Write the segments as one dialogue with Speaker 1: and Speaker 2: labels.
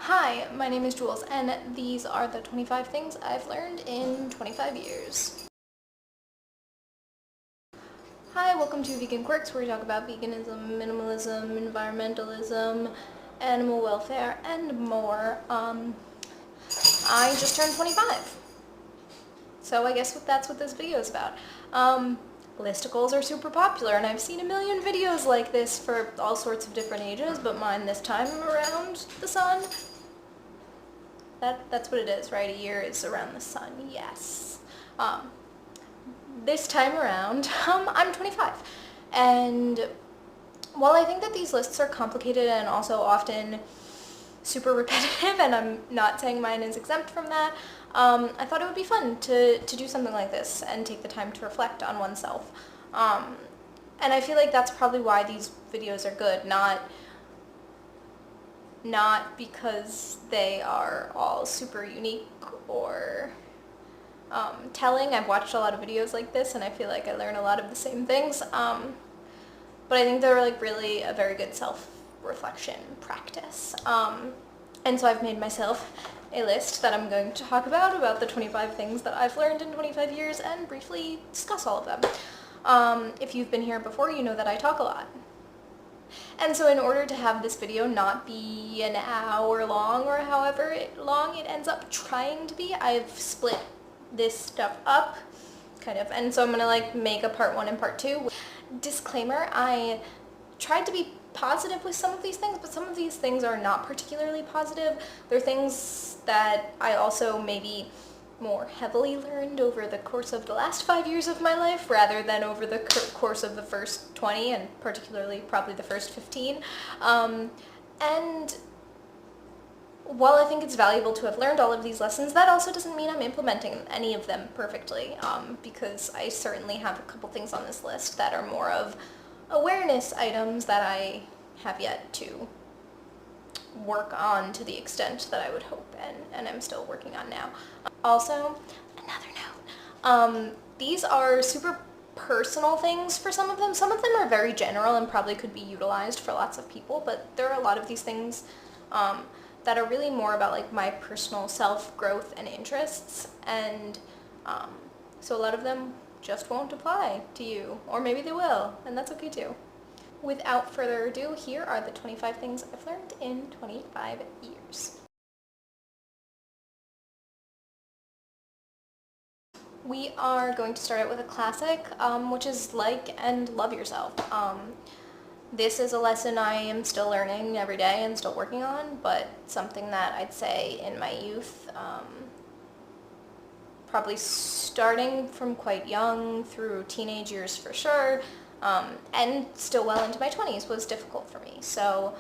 Speaker 1: Hi, my name is Jules, and these are the 25 things I've learned in 25 years. Hi, welcome to Vegan Quirks, where we talk about veganism, minimalism, environmentalism, animal welfare, and more. I just turned 25, so I guess that's what this video is about. Listicles are super popular, and I've seen a million videos like this for all sorts of different ages, but mine this time around the sun. That's what it is, right? A year is around the sun, yes. This time around, I'm 25. And while I think that these lists are complicated and also often super repetitive, and I'm not saying mine is exempt from that, I thought it would be fun to do something like this and take the time to reflect on oneself. And I feel like that's probably why these videos are good, not because they are all super unique or telling. I've watched a lot of videos like this and I feel like I learn a lot of the same things, but I think they're like really a very good self-reflection practice. And so I've made myself a list that I'm going to talk about the 25 things that I've learned in 25 years and briefly discuss all of them. If you've been here before, you know that I talk a lot. And so in order to have this video not be an hour long or however long it ends up trying to be, I've split this stuff up, kind of, and so I'm gonna like make a part 1 and part 2. Disclaimer, I tried to be positive with some of these things, but some of these things are not particularly positive. They're things that I also maybe more heavily learned over the course of the last 5 years of my life rather than over the course of the first 20 and particularly probably the first 15. And while I think it's valuable to have learned all of these lessons, that also doesn't mean I'm implementing any of them perfectly, because I certainly have a couple things on this list that are more of awareness items that I have yet to work on to the extent that I would hope, and I'm still working on now. Also, another note, these are super personal things for some of them. Some of them are very general and probably could be utilized for lots of people, but there are a lot of these things that are really more about like my personal self-growth and interests, and so a lot of them just won't apply to you, or maybe they will, and that's okay too. Without further ado, here are the 25 things I've learned in 25 years. We are going to start out with a classic, which is like and love yourself. This is a lesson I am still learning every day and still working on, but something that I'd say in my youth, probably starting from quite young through teenage years for sure, and still well into my 20s was difficult for me. So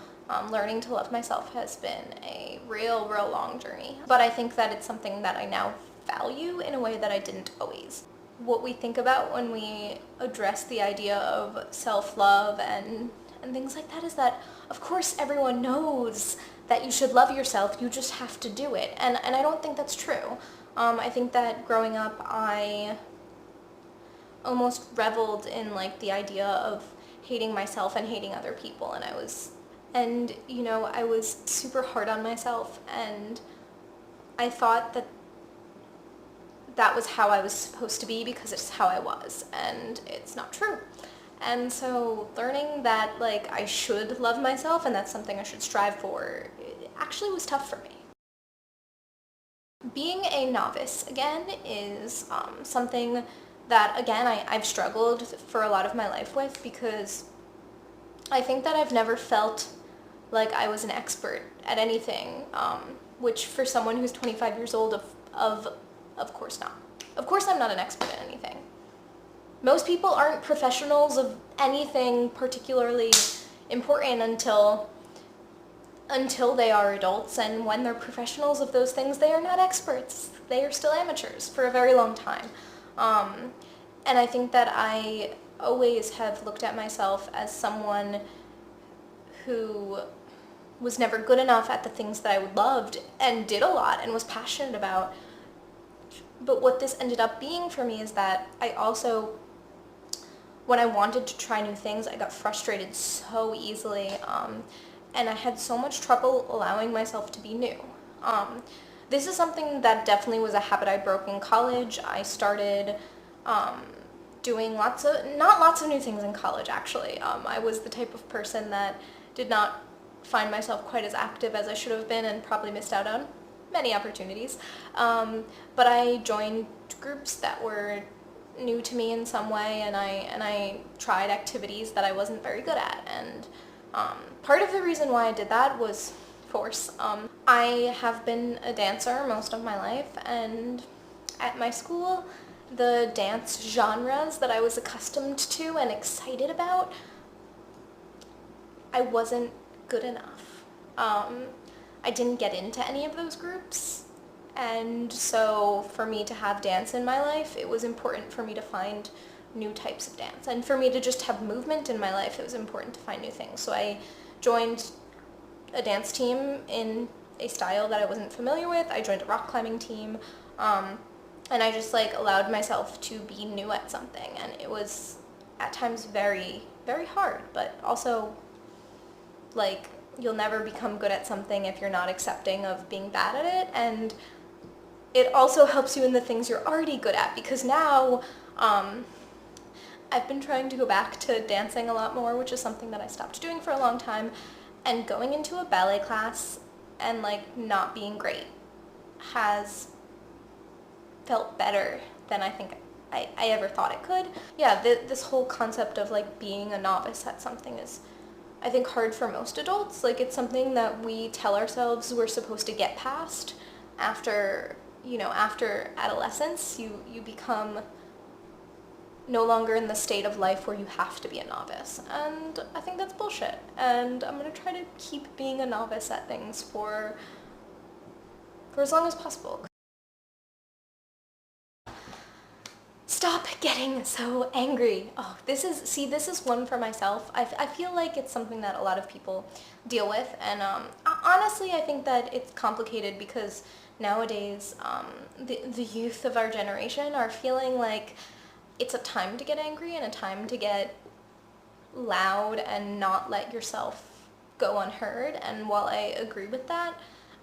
Speaker 1: learning to love myself has been a real long journey. But I think that it's something that I now value in a way that I didn't always. What we think about when we address the idea of self-love and things like that is that, of course, everyone knows that you should love yourself, you just have to do it. And I don't think that's true. I think that growing up, I almost reveled in like the idea of hating myself and hating other people, and I was super hard on myself, and I thought that that was how I was supposed to be because it's how I was, and it's not true. And so learning that like I should love myself and that's something I should strive for, it actually was tough for me. Being a novice, again, is something that, again, I've struggled for a lot of my life with, because I think that I've never felt like I was an expert at anything, which for someone who's 25 years old, of course not. Of course I'm not an expert at anything. Most people aren't professionals of anything particularly important until they are adults, and when they're professionals of those things, they are not experts. They are still amateurs for a very long time. And I think that I always have looked at myself as someone who was never good enough at the things that I loved and did a lot and was passionate about. But what this ended up being for me is that I also, when I wanted to try new things, I got frustrated so easily. and I had so much trouble allowing myself to be new. This is something that definitely was a habit I broke in college. I started doing not lots of new things in college, actually. I was the type of person that did not find myself quite as active as I should have been, and probably missed out on many opportunities. But I joined groups that were new to me in some way, and I tried activities that I wasn't very good at, and part of the reason why I did that was force. I have been a dancer most of my life, and at my school, the dance genres that I was accustomed to and excited about, I wasn't good enough. I didn't get into any of those groups, and so for me to have dance in my life, it was important for me to find new types of dance, and for me to just have movement in my life, it was important to find new things. So I joined a dance team in a style that I wasn't familiar with. I joined a rock climbing team, and I just like allowed myself to be new at something, and it was at times very, very hard, but also like you'll never become good at something if you're not accepting of being bad at it. And it also helps you in the things you're already good at, because now I've been trying to go back to dancing a lot more, which is something that I stopped doing for a long time, and going into a ballet class and like not being great has felt better than I think I ever thought it could. Yeah, this whole concept of like being a novice at something is, I think, hard for most adults. Like, it's something that we tell ourselves we're supposed to get past after, after adolescence. You become no longer in the state of life where you have to be a novice. And I think that's bullshit. And I'm going to try to keep being a novice at things for as long as possible. Stop getting so angry. Oh, this is one for myself. I feel like it's something that a lot of people deal with, and honestly, I think that it's complicated because nowadays the youth of our generation are feeling like it's a time to get angry and a time to get loud and not let yourself go unheard. And while I agree with that,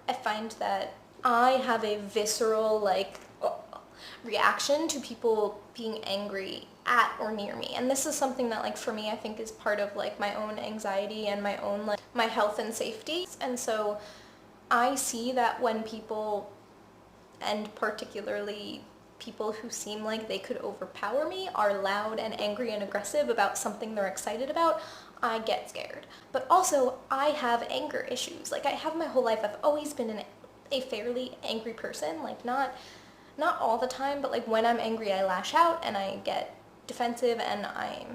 Speaker 1: I find that I have a visceral reaction to people being angry at or near me. And this is something that, like, for me, I think is part of like my own anxiety and my own my health and safety. And so I see that when people, and particularly people who seem like they could overpower me, are loud and angry and aggressive about something they're excited about, I get scared. But also, I have anger issues. Like, I have my whole life. I've always been a fairly angry person. Like, not all the time, but like when I'm angry, I lash out and I get defensive, and I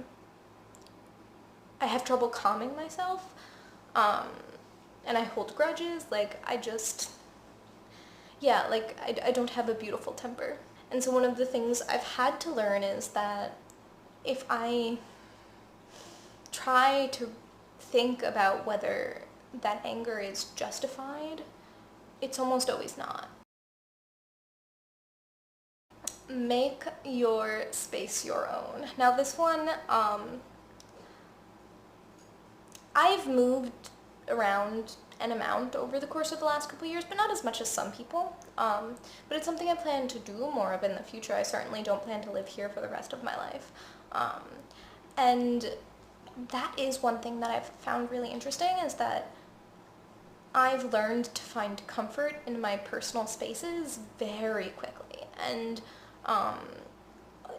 Speaker 1: have trouble calming myself, and I hold grudges. Like, I don't have a beautiful temper. And so one of the things I've had to learn is that if I try to think about whether that anger is justified, it's almost always not. Make your space your own. Now this one, I've moved around an amount over the course of the last couple of years, but not as much as some people. But it's something I plan to do more of in the future. I certainly don't plan to live here for the rest of my life. And that is one thing that I've found really interesting, is that I've learned to find comfort in my personal spaces very quickly. And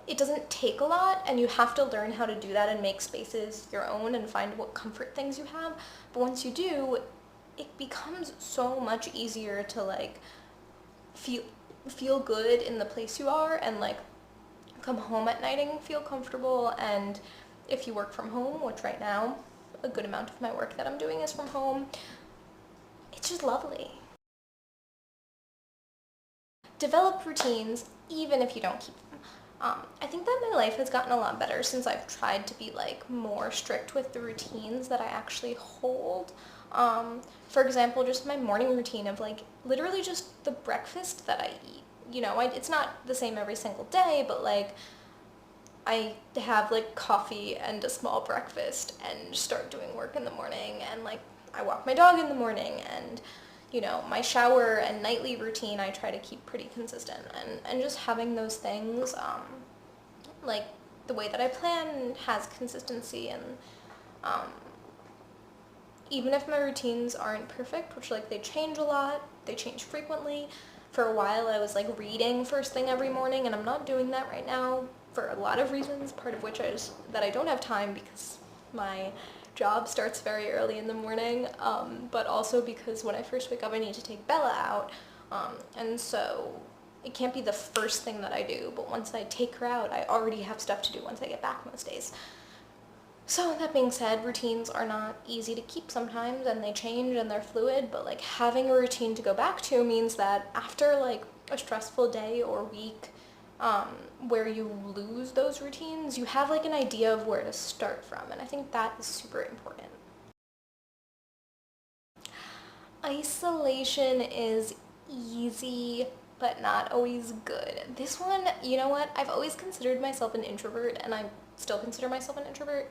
Speaker 1: it doesn't take a lot, and you have to learn how to do that and make spaces your own and find what comfort things you have. But once you do, it becomes so much easier to like feel good in the place you are, and like come home at night and feel comfortable. And if you work from home, which right now a good amount of my work that I'm doing is from home, it's just lovely. Develop routines even if you don't keep them. I think that my life has gotten a lot better since I've tried to be like more strict with the routines that I actually hold. For example, just my morning routine of like literally just the breakfast that I eat. It's not the same every single day, but like I have like coffee and a small breakfast and start doing work in the morning, and like I walk my dog in the morning, and you know, my shower and nightly routine I try to keep pretty consistent, and just having those things, like the way that I plan has consistency, and even if my routines aren't perfect, which like they change a lot, they change frequently. For a while I was like reading first thing every morning, and I'm not doing that right now for a lot of reasons, part of which is that I don't have time because my job starts very early in the morning, but also because when I first wake up I need to take Bella out, and so it can't be the first thing that I do, but once I take her out I already have stuff to do once I get back most days. So that being said, routines are not easy to keep sometimes, and they change and they're fluid, but like having a routine to go back to means that after like a stressful day or week, where you lose those routines, you have like an idea of where to start from, and I think that is super important. Isolation is easy, but not always good. This one, you know what? I've always considered myself an introvert, and I still consider myself an introvert.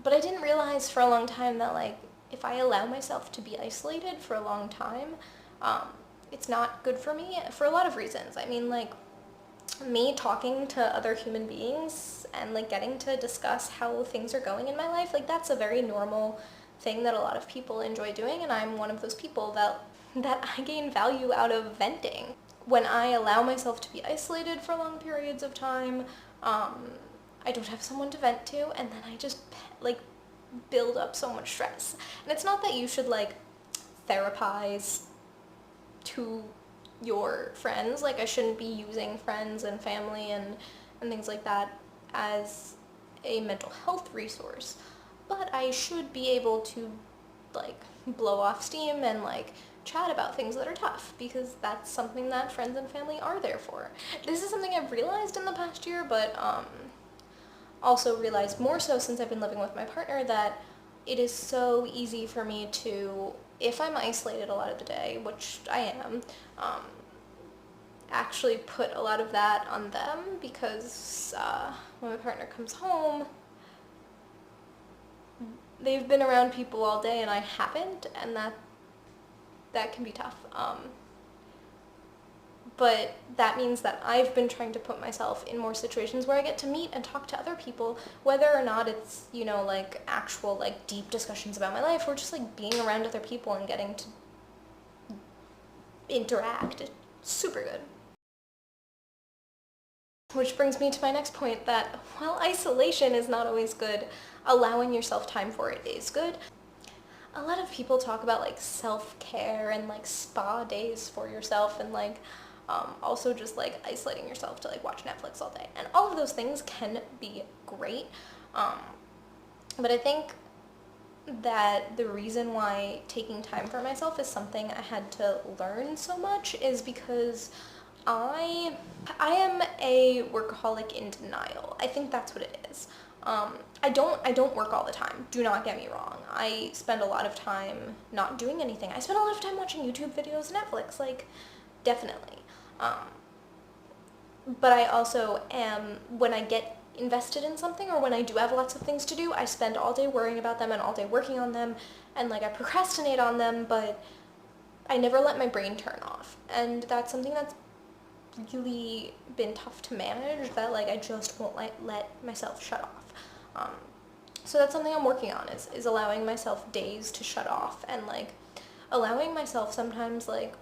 Speaker 1: But I didn't realize for a long time that like if I allow myself to be isolated for a long time, it's not good for me for a lot of reasons. I mean, like me talking to other human beings and like getting to discuss how things are going in my life, like that's a very normal thing that a lot of people enjoy doing, and I'm one of those people that I gain value out of venting. When I allow myself to be isolated for long periods of time, I don't have someone to vent to, and then I just like build up so much stress. And it's not that you should like therapize to your friends, like I shouldn't be using friends and family and things like that as a mental health resource, but I should be able to like blow off steam and like chat about things that are tough, because that's something that friends and family are there for. This is something I've realized in the past year, but also realized more so since I've been living with my partner, that it is so easy for me to, if I'm isolated a lot of the day, which I am, actually put a lot of that on them, because when my partner comes home, they've been around people all day and I haven't, and that can be tough. But that means that I've been trying to put myself in more situations where I get to meet and talk to other people, whether or not it's, you know, like actual like deep discussions about my life, or just like being around other people and getting to interact. It's super good. Which brings me to my next point, that while isolation is not always good, allowing yourself time for it is good. A lot of people talk about like self-care and like spa days for yourself, and like also just like isolating yourself to like watch Netflix all day, and all of those things can be great, but I think that the reason why taking time for myself is something I had to learn so much is because I am a workaholic in denial. I think that's what it is. I don't work all the time. Do not get me wrong. I spend a lot of time not doing anything. I spend a lot of time watching YouTube videos, Netflix, like, definitely. But I also am, when I get invested in something, or when I do have lots of things to do, I spend all day worrying about them and all day working on them, and like I procrastinate on them, but I never let my brain turn off. And that's something that's really been tough to manage, that like I just won't let myself shut off. So that's something I'm working on, is allowing myself days to shut off, and like allowing myself sometimes, like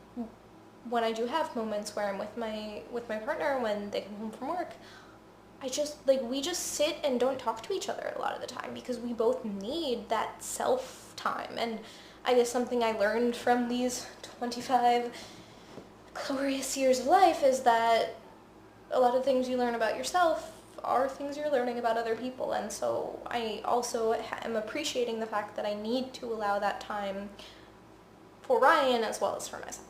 Speaker 1: when I do have moments where I'm with my partner when they come home from work, I just like, we just sit and don't talk to each other a lot of the time, because we both need that self time. And I guess something I learned from these 25 glorious years of life is that a lot of things you learn about yourself are things you're learning about other people, and so I also am appreciating the fact that I need to allow that time for Ryan as well as for myself.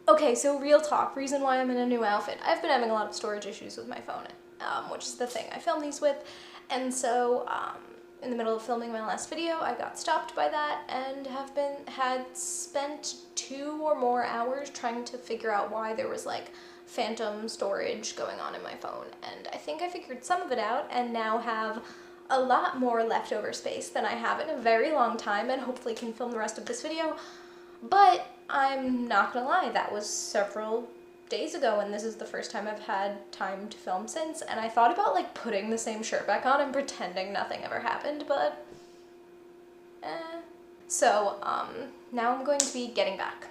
Speaker 1: Okay, so real talk, reason why I'm in a new outfit. I've been having a lot of storage issues with my phone, which is the thing I film these with, and so in the middle of filming my last video, I got stopped by that and had spent 2 or more hours trying to figure out why there was like phantom storage going on in my phone, and I think I figured some of it out, and now have a lot more leftover space than I have in a very long time, and hopefully can film the rest of this video. But I'm not gonna lie, that was several days ago, and this is the first time I've had time to film since, and I thought about like putting the same shirt back on and pretending nothing ever happened, but So now I'm going to be getting back.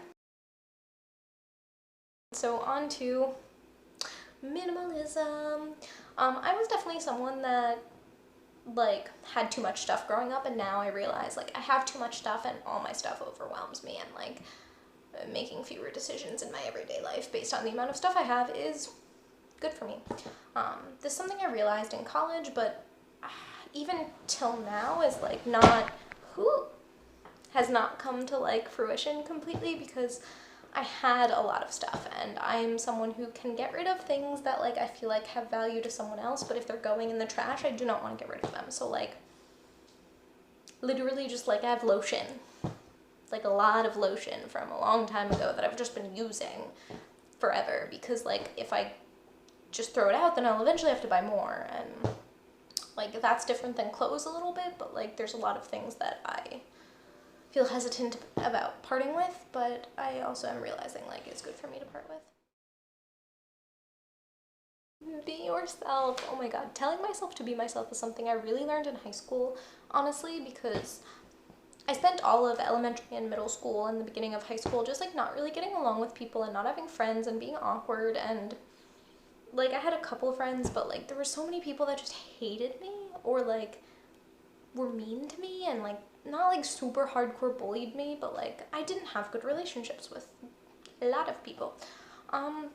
Speaker 1: So on to minimalism. I was definitely someone that like had too much stuff growing up, and now I realize like I have too much stuff and all my stuff overwhelms me, and like making fewer decisions in my everyday life based on the amount of stuff I have is good for me. This is something I realized in college, but even till now is like has not come to like fruition completely, because I had a lot of stuff, and I'm someone who can get rid of things that like I feel like have value to someone else, but if they're going in the trash, I do not want to get rid of them. So like literally just like I have lotion, like a lot of lotion from a long time ago that I've just been using forever, because like if I just throw it out, then I'll eventually have to buy more, and like that's different than clothes a little bit, but like there's a lot of things that I feel hesitant about parting with, but I also am realizing like it's good for me to part with. Be yourself. Oh my god, telling myself to be myself is something I really learned in high school, honestly, because I spent all of elementary and middle school and the beginning of high school just like not really getting along with people and not having friends and being awkward, and like I had a couple friends, but like there were so many people that just hated me or like were mean to me and like not like super hardcore bullied me, but like I didn't have good relationships with a lot of people. And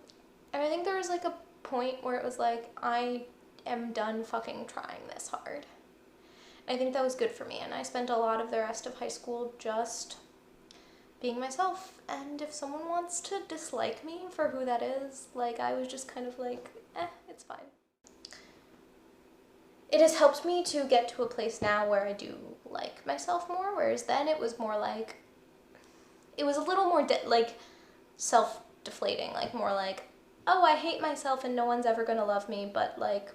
Speaker 1: I think there was like a point where it was like, I am done fucking trying this hard. I think that was good for me, and I spent a lot of the rest of high school just being myself, and if someone wants to dislike me for who that is, like I was just kind of like, it's fine. It has helped me to get to a place now where I do like myself more, whereas then it was more like, it was a little more like self-deflating, like more like, oh, I hate myself and no one's ever gonna love me, but like,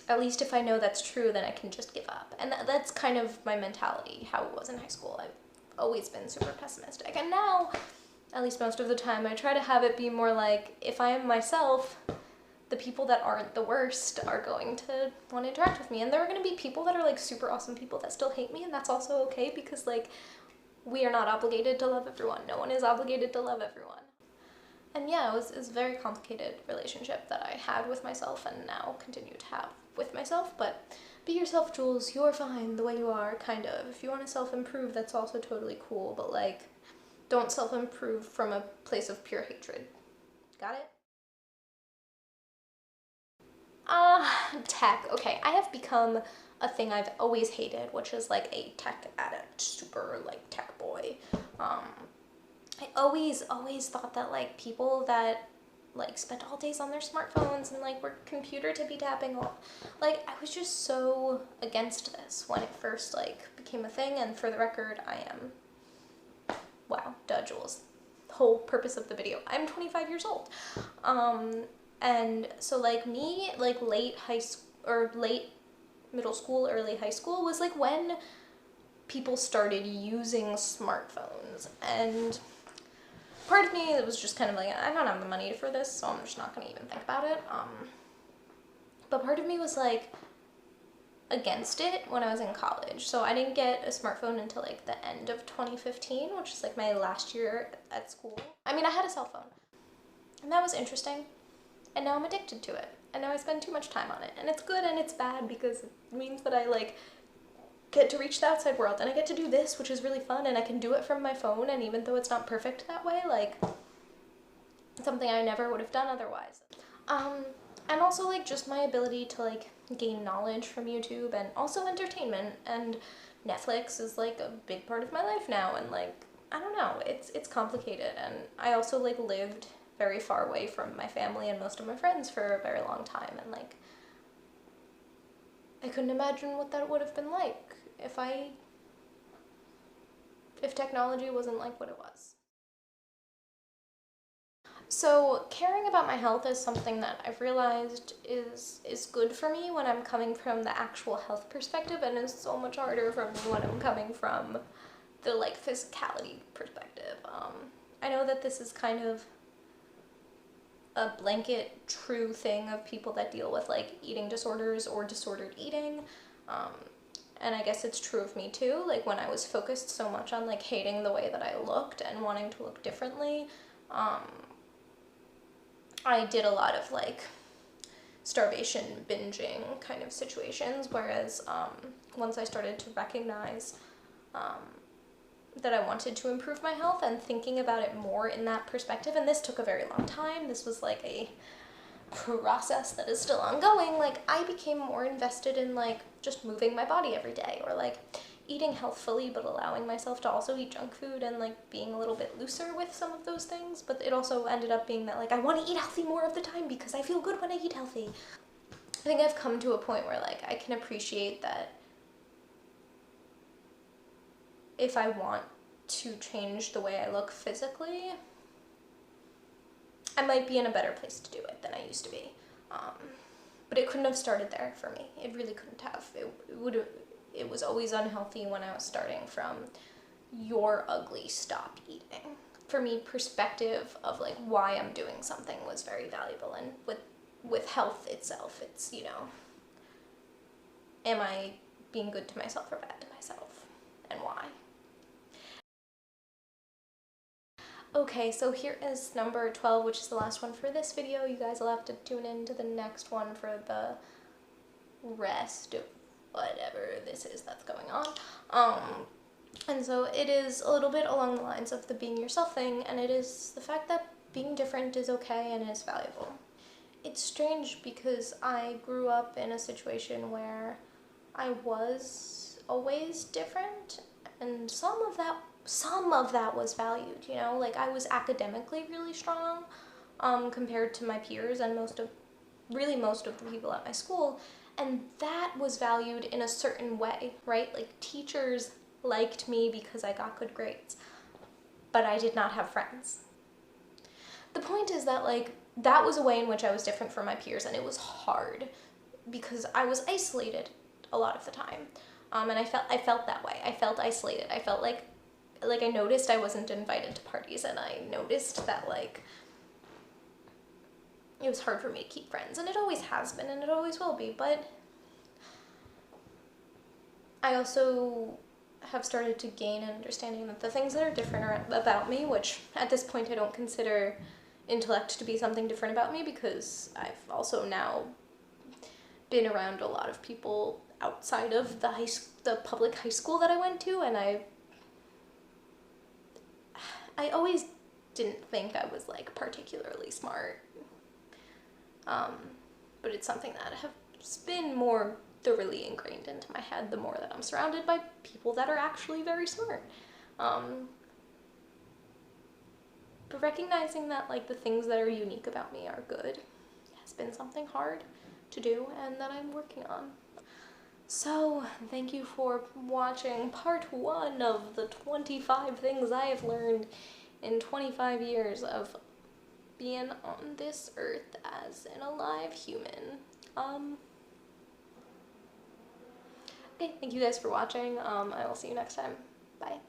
Speaker 1: at least if I know that's true, then I can just give up. And that's kind of my mentality, how it was in high school. I've always been super pessimistic, and now, at least most of the time, I try to have it be more like, if I am myself, the people that aren't the worst are going to want to interact with me, and there are going to be people that are like super awesome people that still hate me, and that's also okay, because like we are not obligated to love everyone. No one is obligated to love everyone. And yeah, it was a very complicated relationship that I had with myself and now continue to have with myself, but be yourself, Jules. You're fine the way you are, kind of. If you want to self-improve, that's also totally cool, but like, don't self-improve from a place of pure hatred. Got it? Tech. Okay, I have become a thing I've always hated, which is like a tech addict, super like tech boy. I always thought that like people that like spent all days on their smartphones and like were computer tippy tapping all, like I was just so against this when it first like became a thing. And for the record, I am, wow, duh, Jules, the whole purpose of the video, I'm 25 years old. And so like me, like late middle school, early high school was like when people started using smartphones, and part of me was just kind of like, I don't have the money for this, so I'm just not gonna even think about it. But part of me was like against it when I was in college. So I didn't get a smartphone until like the end of 2015, which is like my last year at school. I mean, I had a cell phone, and that was interesting. And now I'm addicted to it, and now I spend too much time on it, and it's good and it's bad, because it means that I like get to reach the outside world, and I get to do this, which is really fun, and I can do it from my phone, and even though it's not perfect that way, like it's something I never would have done otherwise. And also like just my ability to like gain knowledge from YouTube, and also entertainment, and Netflix is like a big part of my life now, and like I don't know, it's complicated. And I also like lived very far away from my family and most of my friends for a very long time, and like I couldn't imagine what that would have been like if technology wasn't like what it was. So caring about my health is something that I've realized is good for me when I'm coming from the actual health perspective, and is so much harder for me when I'm coming from the like physicality perspective. I know that this is kind of a blanket true thing of people that deal with like eating disorders or disordered eating. And I guess it's true of me too. Like when I was focused so much on like hating the way that I looked and wanting to look differently, I did a lot of like starvation binging kind of situations, whereas once I started to recognize that I wanted to improve my health and thinking about it more in that perspective, and this took a very long time, this was like a process that is still ongoing, like I became more invested in like just moving my body every day, or like eating healthfully but allowing myself to also eat junk food, and like being a little bit looser with some of those things. But it also ended up being that like I want to eat healthy more of the time because I feel good when I eat healthy. I think I've come to a point where like I can appreciate that if I want to change the way I look physically, I might be in a better place to do it than I used to be. But it couldn't have started there for me. It really couldn't have. It was always unhealthy when I was starting from "you're ugly, stop eating." For me, perspective of like why I'm doing something was very valuable. And with health itself, it's, you know, am I being good to myself or bad to myself, and why? Okay, so here is number 12, which is the last one for this video. You guys will have to tune in to the next one for the rest of whatever this is that's going on. And so it is a little bit along the lines of the being yourself thing, and it is the fact that being different is okay and is valuable. It's strange because I grew up in a situation where I was always different, and some of that was valued, you know, like I was academically really strong compared to my peers and most of the people at my school, and that was valued in a certain way, right? Like teachers liked me because I got good grades, but I did not have friends. The point is that like that was a way in which I was different from my peers, and it was hard because I was isolated a lot of the time, and I felt that way. I felt isolated. I felt like I noticed I wasn't invited to parties, and I noticed that like it was hard for me to keep friends, and it always has been, and it always will be. But I also have started to gain an understanding that the things that are different about me, which at this point I don't consider intellect to be something different about me, because I've also now been around a lot of people outside of the public high school that I went to, and I always didn't think I was like particularly smart, but it's something that has been more thoroughly ingrained into my head the more that I'm surrounded by people that are actually very smart. But recognizing that like the things that are unique about me are good has been something hard to do, and that I'm working on. So, thank you for watching part 1 of the 25 things I have learned in 25 years of being on this earth as an alive human. Okay, thank you guys for watching. I will see you next time. Bye.